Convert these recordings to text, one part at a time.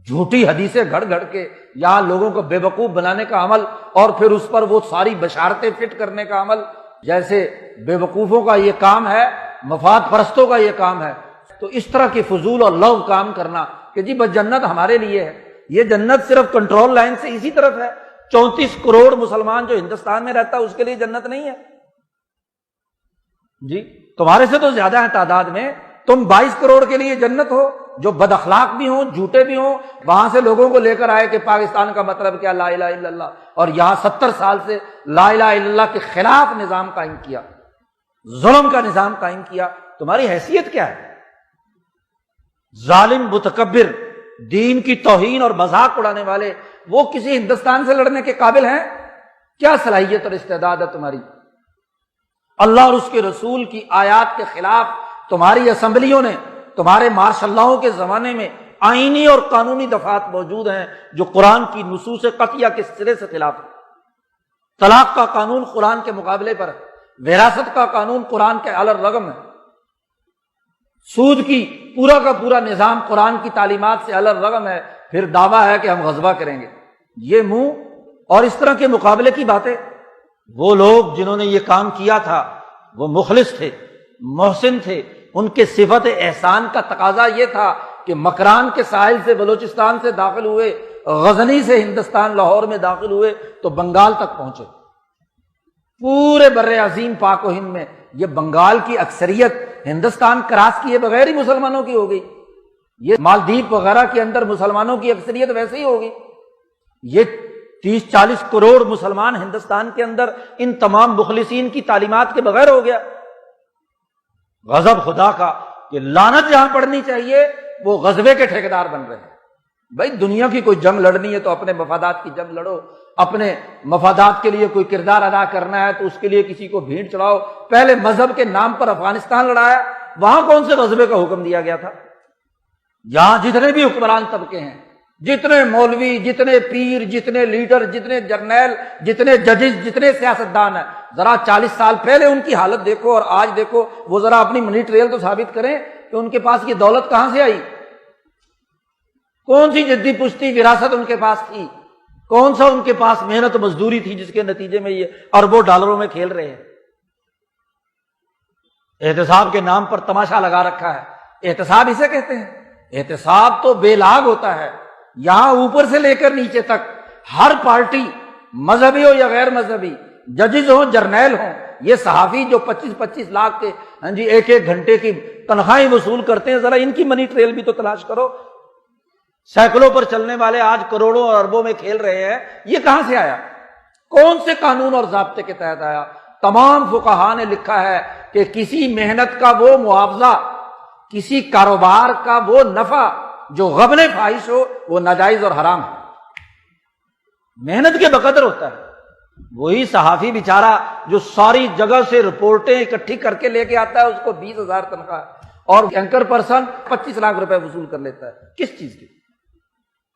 جھوٹی حدیثیں گھڑ گھڑ کے یہاں لوگوں کو بے وقوف بنانے کا عمل، اور پھر اس پر وہ ساری بشارتیں فٹ کرنے کا عمل، جیسے بے وقوفوں کا یہ کام ہے، مفاد پرستوں کا یہ کام ہے۔ تو اس طرح کی فضول اور لغو کام کرنا کہ جی بس جنت ہمارے لیے ہے، یہ جنت صرف کنٹرول لائن سے اسی طرف ہے۔ 34 کروڑ مسلمان جو ہندوستان میں رہتا ہے اس کے لیے جنت نہیں ہے جی، تمہارے سے تو زیادہ ہے تعداد میں، تم 22 کروڑ کے لیے جنت ہو، جو بد اخلاق بھی ہوں، جھوٹے بھی ہوں، وہاں سے لوگوں کو لے کر آئے کہ پاکستان کا مطلب کیا، لا الہ الا اللہ، اور یہاں 70 سال سے لا الہ الا اللہ کے خلاف نظام قائم کیا، ظلم کا نظام قائم کیا۔ تمہاری حیثیت کیا ہے؟ ظالم متکبر، دین کی توہین اور مذاق اڑانے والے، وہ کسی ہندوستان سے لڑنے کے قابل ہیں؟ کیا صلاحیت اور استعداد ہے تمہاری؟ اللہ اور اس کے رسول کی آیات کے خلاف تمہاری اسمبلیوں نے، تمہارے مارشل لاؤں کے زمانے میں آئینی اور قانونی دفعات موجود ہیں جو قرآن کی نصوص قطعیہ کے سرے سے خلاف ہے۔ طلاق کا قانون قرآن کے مقابلے پر ہے، وراثت کا قانون قرآن کے علی الرغم ہے، سود کی پورا کا پورا نظام قرآن کی تعلیمات سے علی الرغم ہے، پھر دعویٰ ہے کہ ہم غزوہ کریں گے۔ یہ منہ اور اس طرح کے مقابلے کی باتیں، وہ لوگ جنہوں نے یہ کام کیا تھا وہ مخلص تھے، محسن تھے، ان کے صفت احسان کا تقاضا یہ تھا کہ مکران کے ساحل سے بلوچستان سے داخل ہوئے، غزنی سے ہندوستان لاہور میں داخل ہوئے تو بنگال تک پہنچے۔ پورے بر عظیم پاک و ہند میں یہ بنگال کی اکثریت ہندوستان کراس کیے بغیر ہی مسلمانوں کی ہو گئی، یہ مالدیپ وغیرہ کے اندر مسلمانوں کی اکثریت ویسے ہی ہوگی، یہ 30-40 کروڑ مسلمان ہندوستان کے اندر ان تمام مخلصین کی تعلیمات کے بغیر ہو گیا۔ غضب خدا کا کہ لعنت جہاں پڑنی چاہیے وہ غزوے کے ٹھیکیدار بن رہے ہیں۔ بھائی دنیا کی کوئی جنگ لڑنی ہے تو اپنے مفادات کی جنگ لڑو، اپنے مفادات کے لیے کوئی کردار ادا کرنا ہے تو اس کے لیے کسی کو بھیڑ چڑھاؤ۔ پہلے مذہب کے نام پر افغانستان لڑایا، وہاں کون سے غزوے کا حکم دیا گیا تھا؟ یہاں جتنے بھی حکمران طبقے ہیں، جتنے مولوی، جتنے پیر، جتنے لیڈر، جتنے جرنیل، جتنے ججز، جتنے سیاستدان ہیں، ذرا 40 سال پہلے ان کی حالت دیکھو اور آج دیکھو، وہ ذرا اپنی منی ٹریل تو ثابت کریں کہ ان کے پاس یہ دولت کہاں سے آئی، کون سی جدی پشتی وراثت ان کے پاس تھی، کون سا ان کے پاس محنت مزدوری تھی جس کے نتیجے میں یہ اربوں ڈالروں میں کھیل رہے ہیں۔ احتساب کے نام پر تماشا لگا رکھا ہے۔ احتساب اسے کہتے ہیں، احتساب تو بے لاگ ہوتا ہے، یہاں اوپر سے لے کر نیچے تک ہر پارٹی، مذہبی ہو یا غیر مذہبی، ججز ہوں، جرنیل ہوں، یہ صحافی جو 25-25 لاکھ کے ایک گھنٹے کی تنخواہیں وصول کرتے ہیں، ذرا ان کی منی ٹریل بھی تو تلاش کرو۔ سینکڑوں پر چلنے والے آج کروڑوں اور اربوں میں کھیل رہے ہیں، یہ کہاں سے آیا؟ کون سے قانون اور ضابطے کے تحت آیا؟ تمام فقہاء نے لکھا ہے کہ کسی محنت کا وہ معاوضہ، کسی کاروبار کا وہ نفع جو غبن فاحش ہو وہ ناجائز اور حرام ہے، محنت کے بقدر ہوتا ہے۔ وہی صحافی بیچارہ جو ساری جگہ سے رپورٹیں اکٹھی کر کے لے کے آتا ہے، اس کو 20,000 تنخواہ، اور اینکر پرسن 25 لاکھ روپے وصول کر لیتا ہے۔ کس چیز کی؟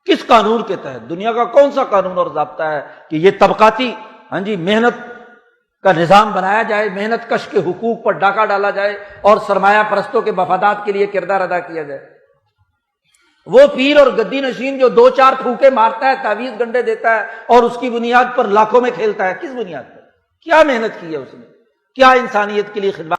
کس قانون کے تحت؟ دنیا کا کون سا قانون اور ضابطہ ہے کہ یہ طبقاتی محنت کا نظام بنایا جائے، محنت کش کے حقوق پر ڈاکہ ڈالا جائے اور سرمایہ پرستوں کے مفادات کے لیے کردار ادا کیا جائے؟ وہ پیر اور گدی نشین جو 2-4 پھونکے مارتا ہے، تعویذ گنڈے دیتا ہے اور اس کی بنیاد پر لاکھوں میں کھیلتا ہے، کس بنیاد پر؟ کیا محنت کی ہے اس نے؟ کیا انسانیت کے لیے خدمت